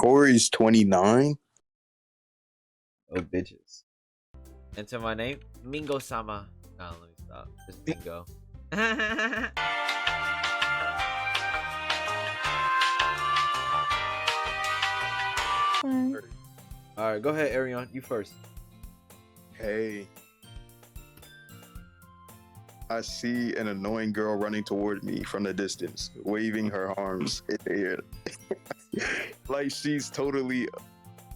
Corey's 29. Oh, bitches. Enter my name, Mingo-sama. Nah, let me stop. It's Mingo. Alright, go ahead, Arion. You first. Hey. I see an annoying girl running toward me from the distance, waving her arms in the air. Like she's totally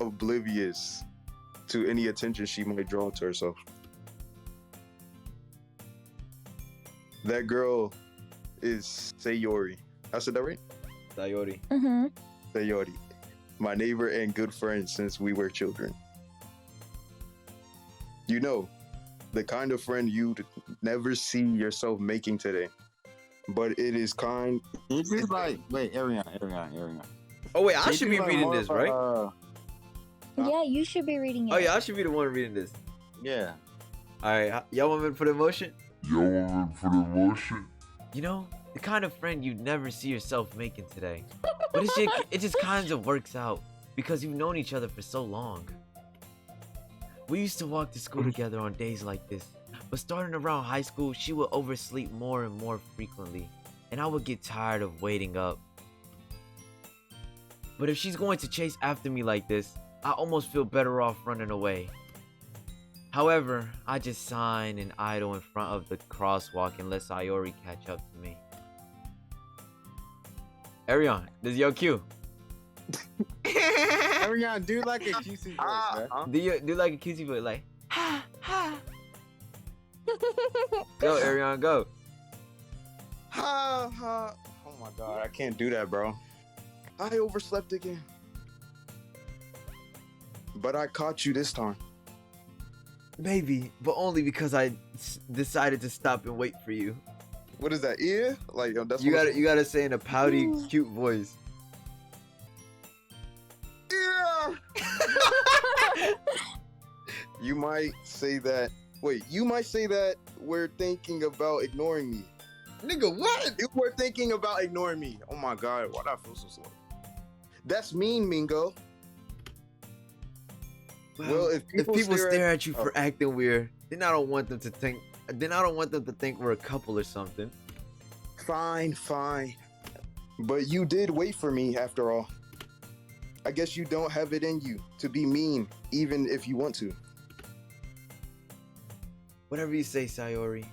oblivious to any attention she might draw to herself. That girl is Sayori. I said that right? Sayori. Mm-hmm. Sayori. My neighbor and good friend since we were children. You know, the kind of friend you'd never see yourself making today. But it is kind. It's just like, wait, Arion. Oh, wait, I should be reading this, right? Yeah, you should be reading it. Oh, yeah, I should be the one reading this. Yeah. Alright, y'all want me to put in motion? You know, the kind of friend you'd never see yourself making today. But it just kind of works out because you've known each other for so long. We used to walk to school together on days like this, but starting around high school, she would oversleep more and more frequently, and I would get tired of waiting up. But if she's going to chase after me like this, I almost feel better off running away. However, I just sign and idle in front of the crosswalk and let Sayori catch up to me. Arion, this is your cue. Arion, do like a cutesy voice, man. Do like a cutesy voice, like ha ha. Go, Arion, go. Ha ha. Oh my god, I can't do that, bro. I overslept again. But I caught you this time. Maybe, but only because I decided to stop and wait for you. What is that, ear? Like, that's You what gotta say in a pouty, cute voice. Yeah. You might say that. Wait, you might say that we're thinking about ignoring me. Nigga, what? You were thinking about ignoring me. Oh my god, why do I feel so slow? That's mean, Mingo. Well, if people stare at you for acting weird, then I don't want them to think. Then I don't want them to think we're a couple or something. Fine. But you did wait for me after all. I guess you don't have it in you to be mean, even if you want to. Whatever you say, Sayori.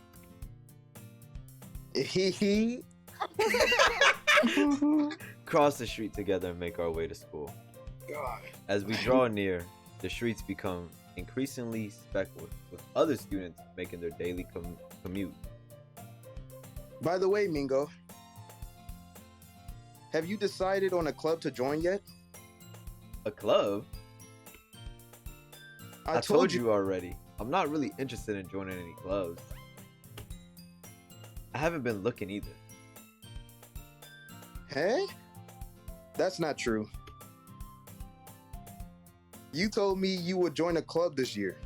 Hee. Cross the street together and make our way to school. God. As we draw near, the streets become increasingly specked with other students making their daily commute. By the way, Mingo, have you decided on a club to join yet? A club? I told you already. I'm not really interested in joining any clubs. I haven't been looking either. Hey? That's not true. You told me you would join a club this year.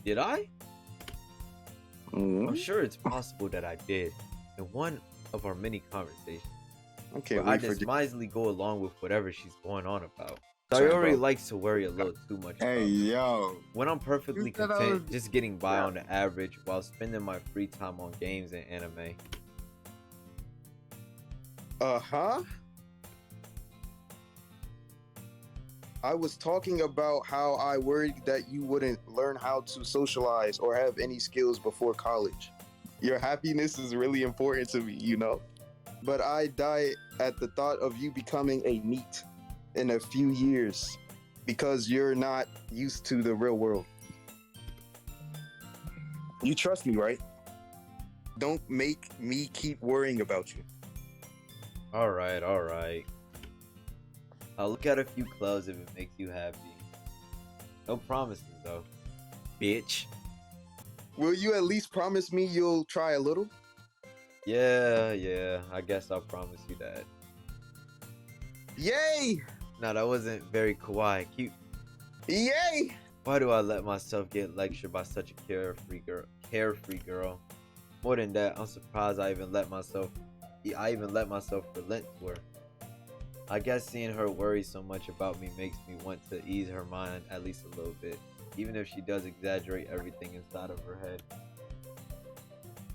Did I? Mm-hmm. I'm sure it's possible that I did in one of our many conversations. Okay, I just wisely go along with whatever she's going on about. Sayori likes to worry a little too much. Hey, yo. When I'm perfectly content just getting by on the average while spending my free time on games and anime. Uh-huh. I was talking about how I worried that you wouldn't learn how to socialize or have any skills before college. Your happiness is really important to me, you know? But I die at the thought of you becoming a NEET in a few years because you're not used to the real world. You trust me, right? Don't make me keep worrying about you. Alright. I'll look at a few clubs if it makes you happy. No promises though, bitch. Will you at least promise me you'll try a little? Yeah, I guess I'll promise you that. Yay! No, that wasn't very kawaii cute. Yay! Why do I let myself get lectured by such a carefree girl? More than that, I'm surprised I even let myself relent to her. I guess seeing her worry so much about me makes me want to ease her mind at least a little bit, even if she does exaggerate everything inside of her head.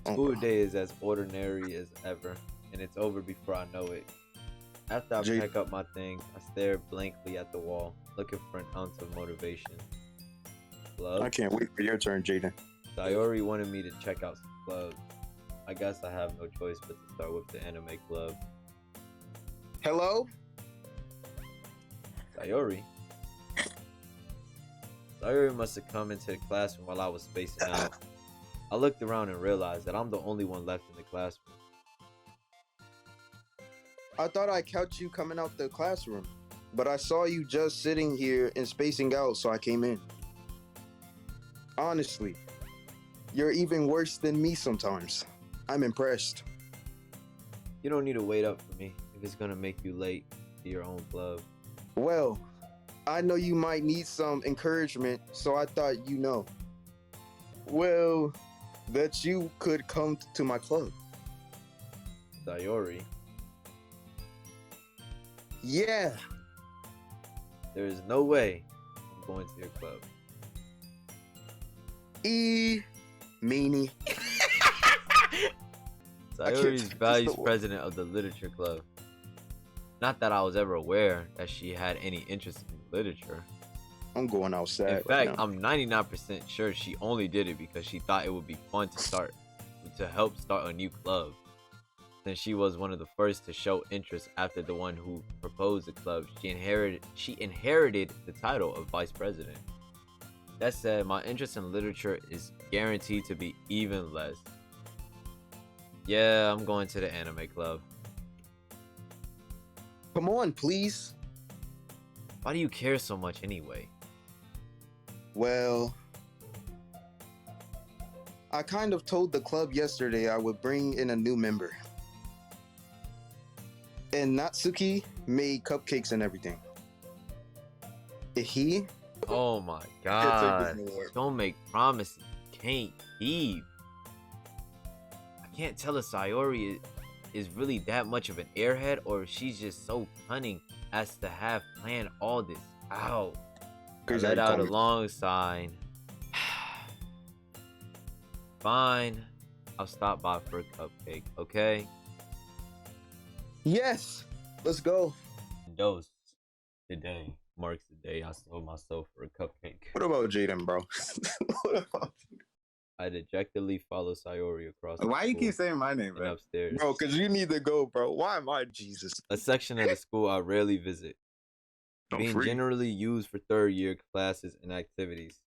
School day is as ordinary as ever, and it's over before I know it. After I pack up my things, I stare blankly at the wall, looking for an ounce of motivation. Club? I can't wait for your turn, Jaden. Sayori wanted me to check out some clubs. I guess I have no choice but to start with the anime club. Hello? Sayori must have come into the classroom while I was spacing out. I looked around and realized that I'm the only one left in the classroom. I thought I caught you coming out the classroom, but I saw you just sitting here and spacing out, so I came in. Honestly, you're even worse than me sometimes. I'm impressed. You don't need to wait up for me if it's gonna make you late to your own club. Well, I know you might need some encouragement, so I thought you know. Well, that you could come to my club. Sayori, Yeah. there is no way I'm going to your club. Meanie. Sayori's vice president of the literature club. Not that I was ever aware that she had any interest in literature. I'm going outside. In fact, I'm 99% sure she only did it because she thought it would be fun to help start a new club. Since she was one of the first to show interest after the one who proposed the club, she inherited the title of vice president. That said, my interest in literature is guaranteed to be even less. Yeah, I'm going to the anime club. Come on, please. Why do you care so much anyway? Well, I kind of told the club yesterday I would bring in a new member. And Natsuki made cupcakes and everything. Oh my god. Don't make promises you can't keep. I can't tell if Sayori is really that much of an airhead or if she's just so cunning as to have planned all this out. I let out a long sigh. Fine. I'll stop by for a cupcake, okay? Yes, let's go. Dose. Today marks the day I sold myself for a cupcake. What about Jaden, bro? What about you? I dejectedly follow Sayori across the Why you school keep saying my name, and bro? upstairs. Bro, because you need to go, bro. Why am I Jesus? A section of the school I rarely visit. Being generally used for third year classes and activities.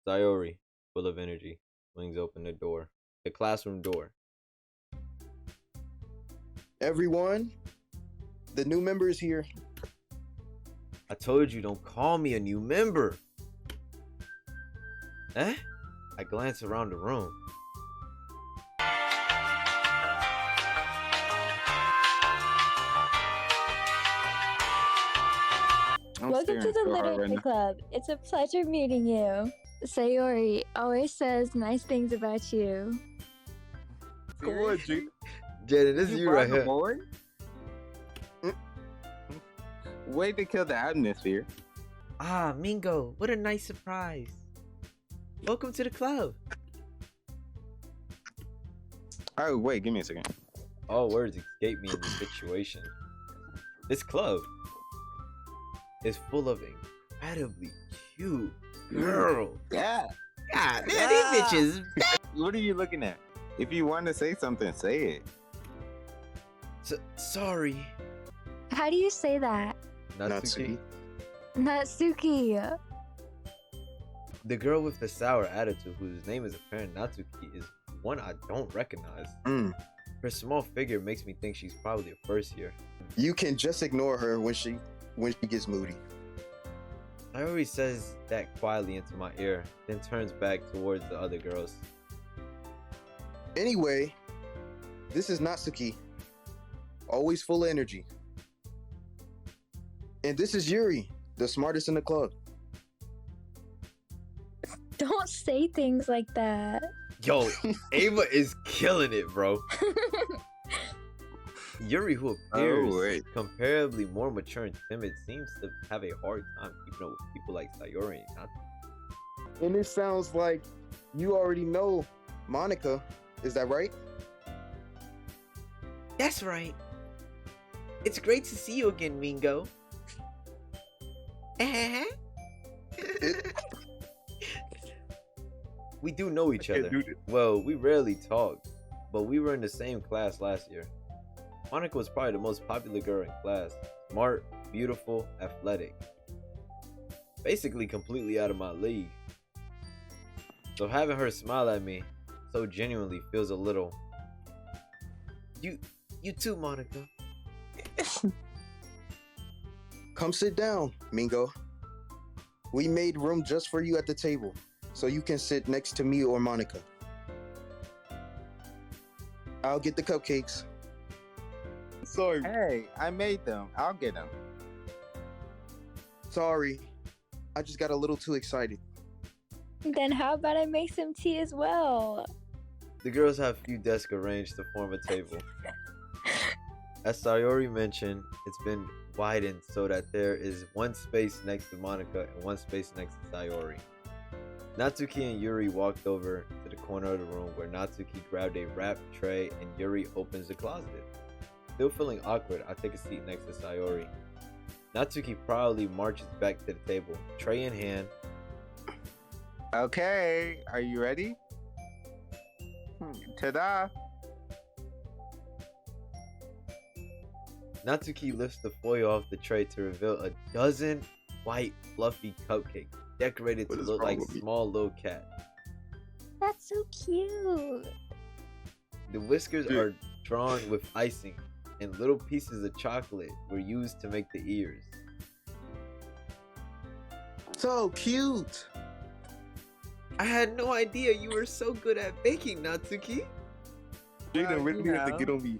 Sayori, full of energy, swings open the classroom door. Everyone, the new member is here. I told you, don't call me a new member. Eh? I glance around the room. Welcome to the Literature Club. It's a pleasure meeting you. Sayori always says nice things about you. Come on, G. Jaden, this is you right here. Way to kill the atmosphere. Ah, Mingo, what a nice surprise. Welcome to the club. Oh, wait, give me a second. All words escape me in this situation. This club is full of incredibly cute girls. Yeah. God, man, these bitches. What are you looking at? If you want to say something, say it. Sorry. How do you say that? Natsuki. Natsuki. The girl with the sour attitude, whose name is apparent Natsuki, is one I don't recognize. Her small figure makes me think she's probably a first year. You can just ignore her when she gets moody. Sayori says that quietly into my ear, then turns back towards the other girls. Anyway, this is Natsuki. Always full of energy. And this is Yuri, the smartest in the club. Don't say things like that. Yo, Ava is killing it, bro. Yuri, who Oh, appears wait. comparably more mature and timid, seems to have a hard time keeping up with people like Sayori and Natsuki. And it sounds like you already know Monica. Is that right? That's right. It's great to see you again, Mingo. We do know each other. Well, we rarely talk, but we were in the same class last year. Monica was probably the most popular girl in class. Smart, beautiful, athletic. Basically completely out of my league. So having her smile at me so genuinely feels a little... You too, Monica. Come sit down, Mingo. We made room just for you at the table, so you can sit next to me or Monica. I'll get the cupcakes. Sorry. Hey, I made them. I'll get them. Sorry. I just got a little too excited. Then how about I make some tea as well? The girls have few desks arranged to form a table. As Sayori mentioned, it's been widened so that there is one space next to Monica and one space next to Sayori. Natsuki and Yuri walked over to the corner of the room where Natsuki grabbed a wrapped tray and Yuri opens the closet. Still feeling awkward, I take a seat next to Sayori. Natsuki proudly marches back to the table, tray in hand. Okay, are you ready? Ta-da! Natsuki lifts the foil off the tray to reveal a dozen white fluffy cupcakes decorated to look like small little cats. That's so cute. The whiskers are drawn with icing, and little pieces of chocolate were used to make the ears. So cute. I had no idea you were so good at baking, Natsuki. Jaden really had to get on me.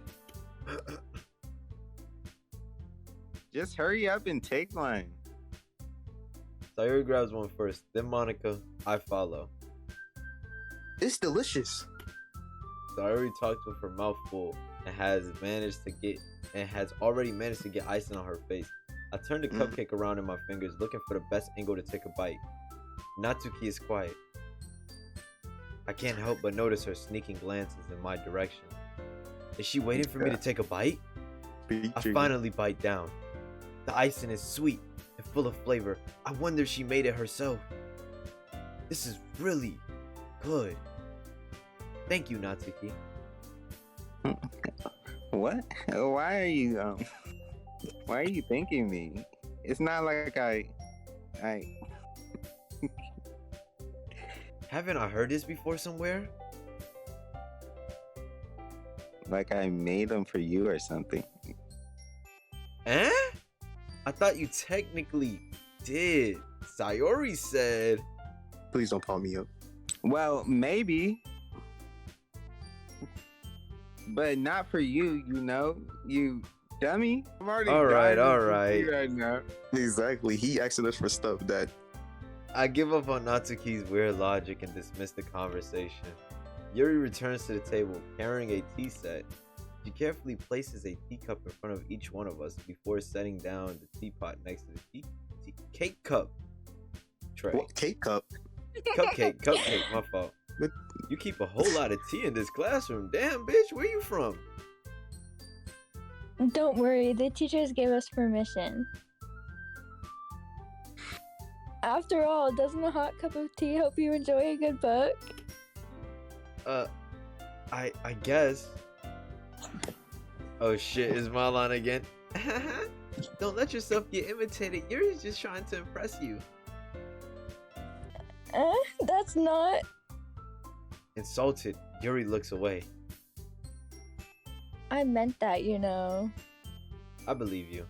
Just hurry up and take one. Sayori grabs one first, then Monica. I follow. It's delicious. Sayori talks with her mouth full and has already managed to get icing on her face. I turn the cupcake around in my fingers, looking for the best angle to take a bite. Natsuki is quiet. I can't help but notice her sneaking glances in my direction. Is she waiting for me to take a bite? I finally bite down. The icing is sweet and full of flavor. I wonder if she made it herself. This is really good. Thank you, Natsuki. What? Why are you thanking me? It's not like I Haven't I heard this before somewhere? like I made them for you or something. Eh? I thought you technically did. Sayori said. Please don't call me up. Well, maybe. But not for you, you dummy. I'm already All right. right now. Exactly. He asking us for stuff that... I give up on Natsuki's weird logic and dismiss the conversation. Yuri returns to the table carrying a tea set. She carefully places a teacup in front of each one of us before setting down the teapot next to the cake cup tray. What? Cake cup? Cupcake, my fault. You keep a whole lot of tea in this classroom. Damn, bitch, where you from? Don't worry, the teachers gave us permission. After all, doesn't a hot cup of tea help you enjoy a good book? I guess. Oh shit, is my line again? Don't let yourself get imitated. Yuri's just trying to impress you. That's not... Insulted, Yuri looks away. I meant that, you know. I believe you.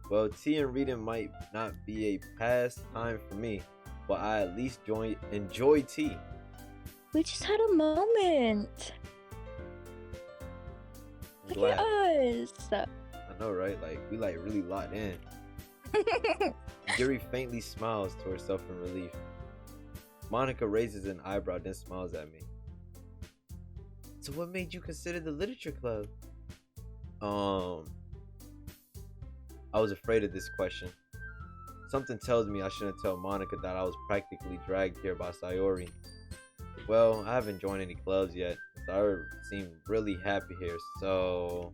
Well, tea and reading might not be a pastime for me, but I at least enjoy tea. We just had a moment. I'm Look glad. at us. I know, right? Like, we really locked in. Yuri faintly smiles to herself in relief. Monica raises an eyebrow, then smiles at me. So what made you consider the literature club? Um, I was afraid of this question. Something tells me I shouldn't tell Monica that I was practically dragged here by Sayori. Well, I haven't joined any clubs yet. Sayori seemed really happy here, so...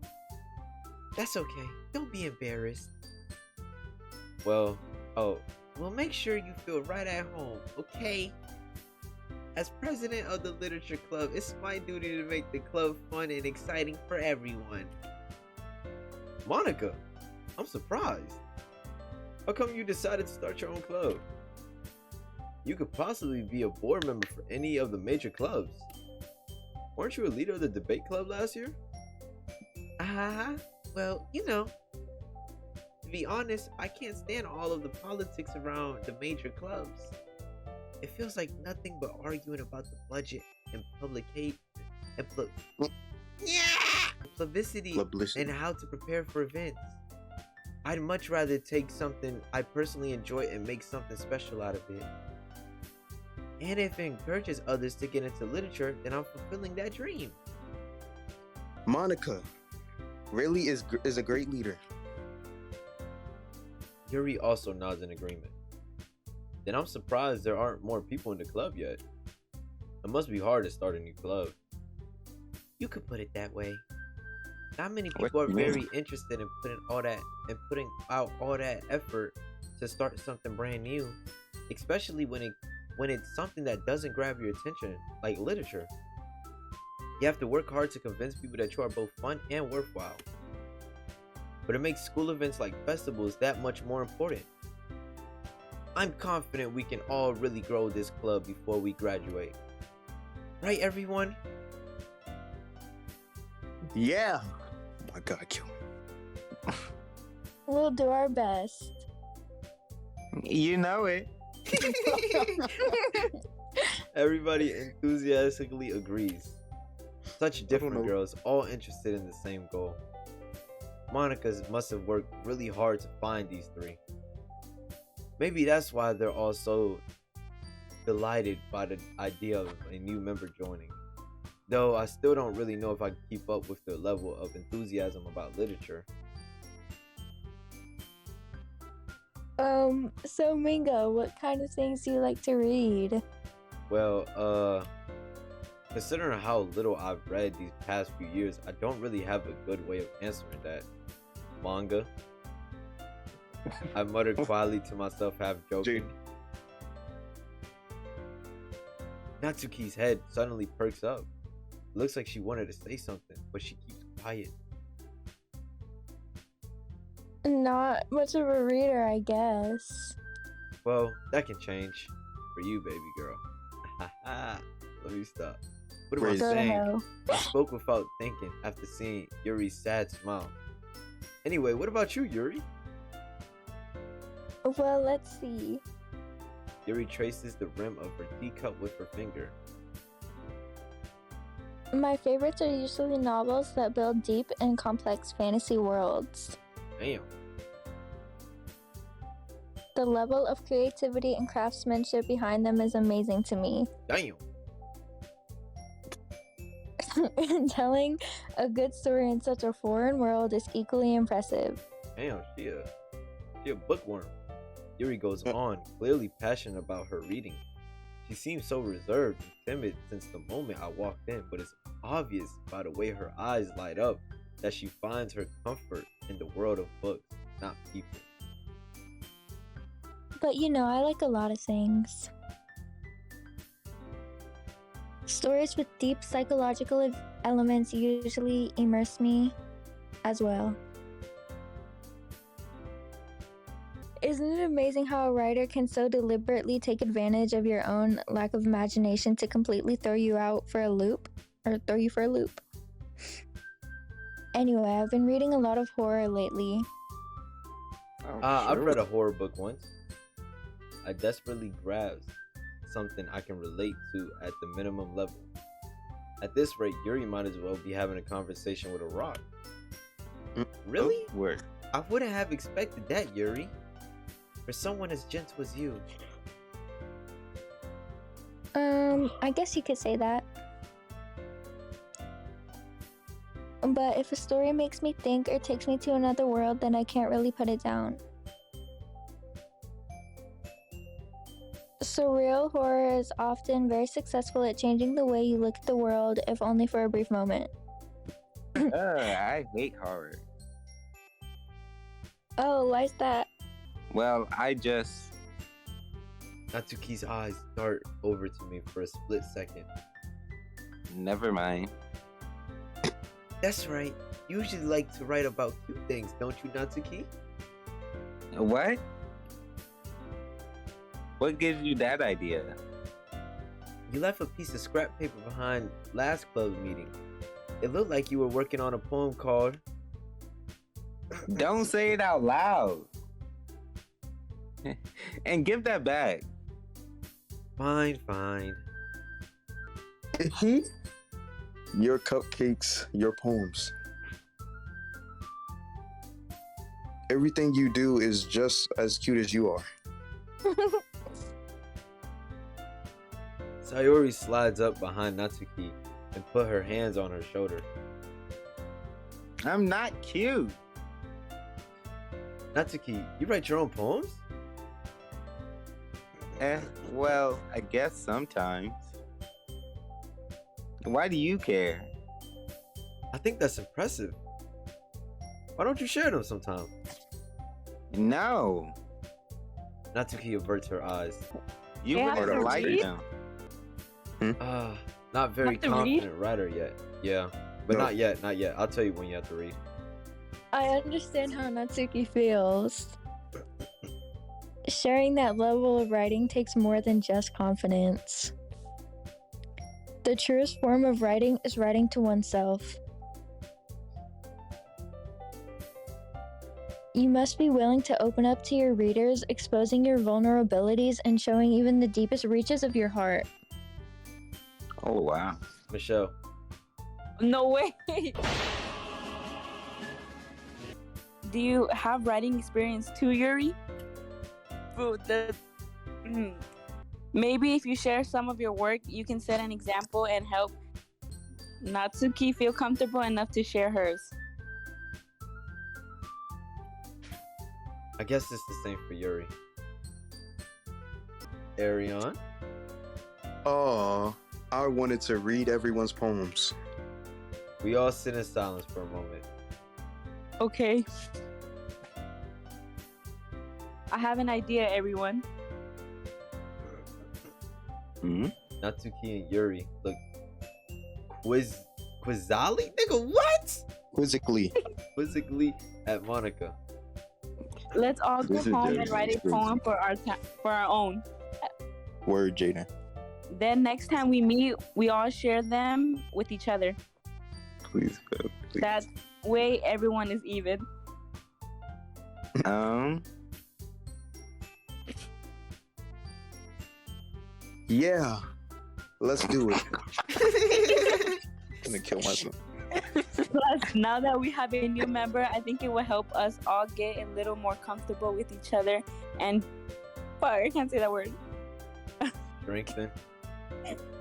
That's okay. Don't be embarrassed. Well, well, make sure you feel right at home, okay? As president of the literature club, it's my duty to make the club fun and exciting for everyone. Monica, I'm surprised. How come you decided to start your own club? You could possibly be a board member for any of the major clubs. Weren't you a leader of the debate club last year? Well, you know. To be honest, I can't stand all of the politics around the major clubs. It feels like nothing but arguing about the budget and publicity and how to prepare for events. I'd much rather take something I personally enjoy and make something special out of it. And if it encourages others to get into literature, then I'm fulfilling that dream. Monica really is a great leader. Yuri also nods in agreement. Then I'm surprised there aren't more people in the club yet. It must be hard to start a new club. You could put it that way. Not many people are very interested in putting out all that effort to start something brand new, especially when it's something that doesn't grab your attention, like literature. You have to work hard to convince people that you are both fun and worthwhile. But it makes school events like festivals that much more important. I'm confident we can all really grow this club before we graduate. Right, everyone? Yeah. Oh my God, kill me. We'll do our best. You know it. Everybody enthusiastically agrees. Such different girls, all interested in the same goal. Monica's must have worked really hard to find these three. Maybe that's why they're all so delighted by the idea of a new member joining. Though I still don't really know if I can keep up with their level of enthusiasm about literature. So Mingo, what kind of things do you like to read? Well, considering how little I've read these past few years, I don't really have a good way of answering that. Manga. I muttered quietly to myself, half joking. Natsuki's head suddenly perks up. Looks like she wanted to say something, but she keeps quiet. Not much of a reader, I guess. Well, that can change. For you, baby girl. Let me stop. What am I saying? I spoke without thinking after seeing Yuri's sad smile. Anyway, what about you, Yuri? Well, let's see. Yuri traces the rim of her teacup with her finger. My favorites are usually novels that build deep and complex fantasy worlds. Damn. The level of creativity and craftsmanship behind them is amazing to me. Damn. Telling a good story in such a foreign world is equally impressive. Damn, she a bookworm. Yuri goes on, clearly passionate about her reading. She seems so reserved and timid since the moment I walked in, but it's obvious by the way her eyes light up that she finds her comfort in the world of books, not people. But you know, I like a lot of things. Stories with deep psychological elements usually immerse me as well. Isn't it amazing how a writer can so deliberately take advantage of your own lack of imagination to completely throw you for a loop? Anyway, I've been reading a lot of horror lately. I've read a horror book once. I desperately grasped something I can relate to at the minimum level. At this rate, Yuri might as well be having a conversation with a rock. Really? Word. I wouldn't have expected that, Yuri. For someone as gentle as you. I guess you could say that. But if a story makes me think or takes me to another world, then I can't really put it down. Surreal horror is often very successful at changing the way you look at the world, if only for a brief moment. I hate horror. Oh, why's that? Well, I just... Natsuki's eyes dart over to me for a split second. Never mind. That's right. You usually like to write about cute things, don't you, Natsuki? What? What gives you that idea? You left a piece of scrap paper behind last club meeting. It looked like you were working on a poem called... Don't say it out loud. And give that back. Fine, fine. Your cupcakes, your poems. Everything you do is just as cute as you are. Sayori slides up behind Natsuki and put her hands on her shoulder. I'm not cute. Natsuki, you write your own poems? Well, I guess sometimes. Why do you care? I think that's impressive. Why don't you share them sometime? No. Natsuki averts her eyes. You They have wouldn't to like read? them. Not very Have to confident writer yet. Yeah, but No. not yet. I'll tell you when you have to read. I understand how Natsuki feels. Sharing that level of writing takes more than just confidence. The truest form of writing is writing to oneself. You must be willing to open up to your readers, exposing your vulnerabilities and showing even the deepest reaches of your heart. Oh, wow. Michelle, No way. Do you have writing experience too, Yuri? Boo, maybe if you share some of your work, you can set an example and help Natsuki feel comfortable enough to share hers. I guess it's the same for Yuri. Arion? Oh, I wanted to read everyone's poems. We all sit in silence for a moment. Okay. I have an idea, everyone. Hmm? Natsuki and Yuri look quizzically? Nigga, what? Quizzically. Quizzically at Monica. Let's all go This is home very and write a crazy. poem for our own. Word, Jaden. Then next time we meet, we all share them with each other. Please go. Please. That way, everyone is even. Yeah, let's do it. I'm gonna kill myself. Plus, now that we have a new member, I think it will help us all get a little more comfortable with each other and, fuck, I can't say that word. Strengthen.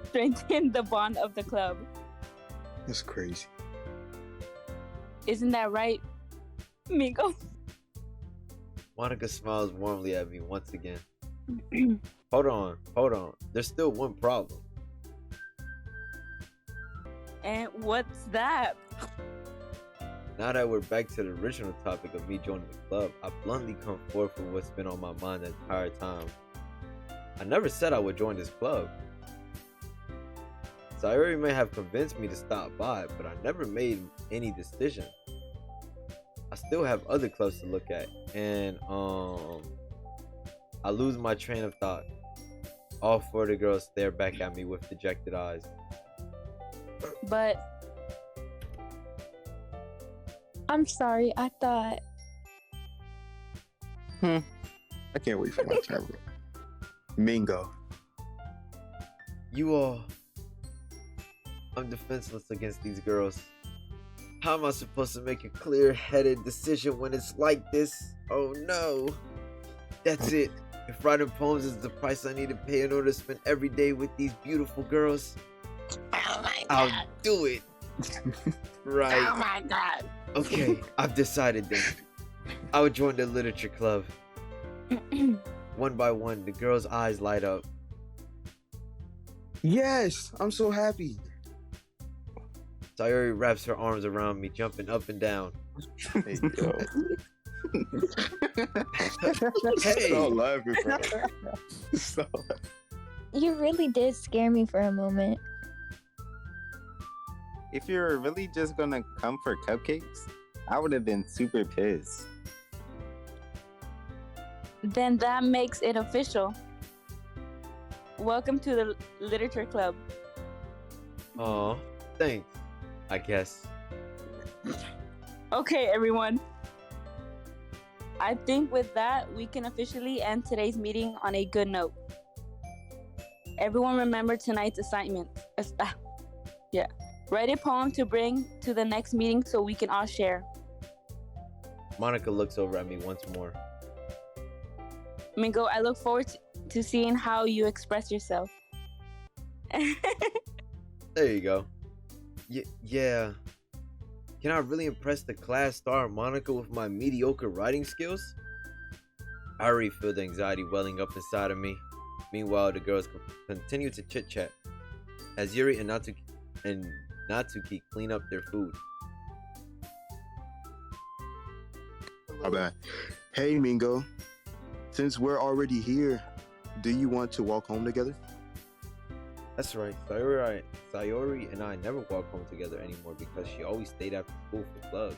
Strengthen the bond of the club. That's crazy. Isn't that right, Migo? Monica smiles warmly at me once again. Hold on. There's still one problem. And what's that? Now that we're back to the original topic of me joining the club, I bluntly come forth with what's been on my mind the entire time. I never said I would join this club. Sayori may have convinced me to stop by, but I never made any decision. I still have other clubs to look at, and I lose my train of thought. All four of the girls stare back at me with dejected eyes. But I'm sorry, I thought. I can't wait for my turn. Mingo. You all... I'm defenseless against these girls. How am I supposed to make a clear-headed decision when it's like this? Oh no. That's it. If writing poems is the price I need to pay in order to spend every day with these beautiful girls, I'll do it. Right. Oh my god. Okay, I've decided then. I would join the literature club. One by one, the girls' eyes light up. Yes, I'm so happy. Sayori wraps her arms around me, jumping up and down. Hey, yo. Hey! Stop laughing, bro. Stop. You really did scare me for a moment. If you were really just gonna come for cupcakes, I would have been super pissed. Then that makes it official. Welcome to the literature club. Aw, thanks, I guess. Okay, everyone. I think with that, we can officially end today's meeting on a good note. Everyone remember tonight's assignment. Yeah. Write a poem to bring to the next meeting so we can all share. Monica looks over at me once more. Mingo, I look forward to seeing how you express yourself. There you go. Yeah. Can I really impress the class star Monica with my mediocre writing skills? I already feel the anxiety welling up inside of me. Meanwhile, the girls continue to chit-chat as Yuri and Natsuki clean up their food. My bad. Hey, Mingo. Since we're already here, do you want to walk home together? That's right. Sayori and I never walk home together anymore because she always stayed after school for clubs.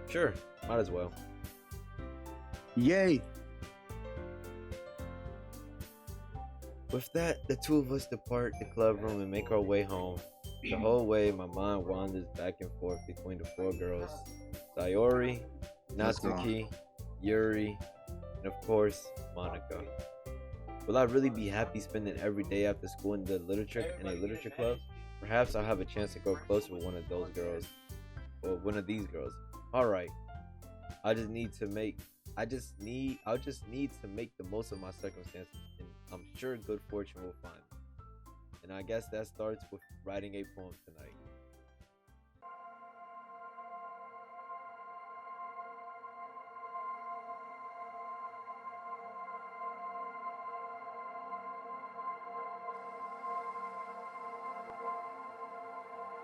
Sure, might as well. Yay! With that, the two of us depart the club room and make our way home. The whole way, my mind wanders back and forth between the four girls. Sayori, Natsuki, Yuri, and of course, Monica. Will I really be happy spending every day after school in a literature club? Perhaps I'll have a chance to grow closer with one of those girls. Or one of these girls. Alright. I'll just need to make the most of my circumstances, and I'm sure good fortune will find me. And I guess that starts with writing a poem tonight.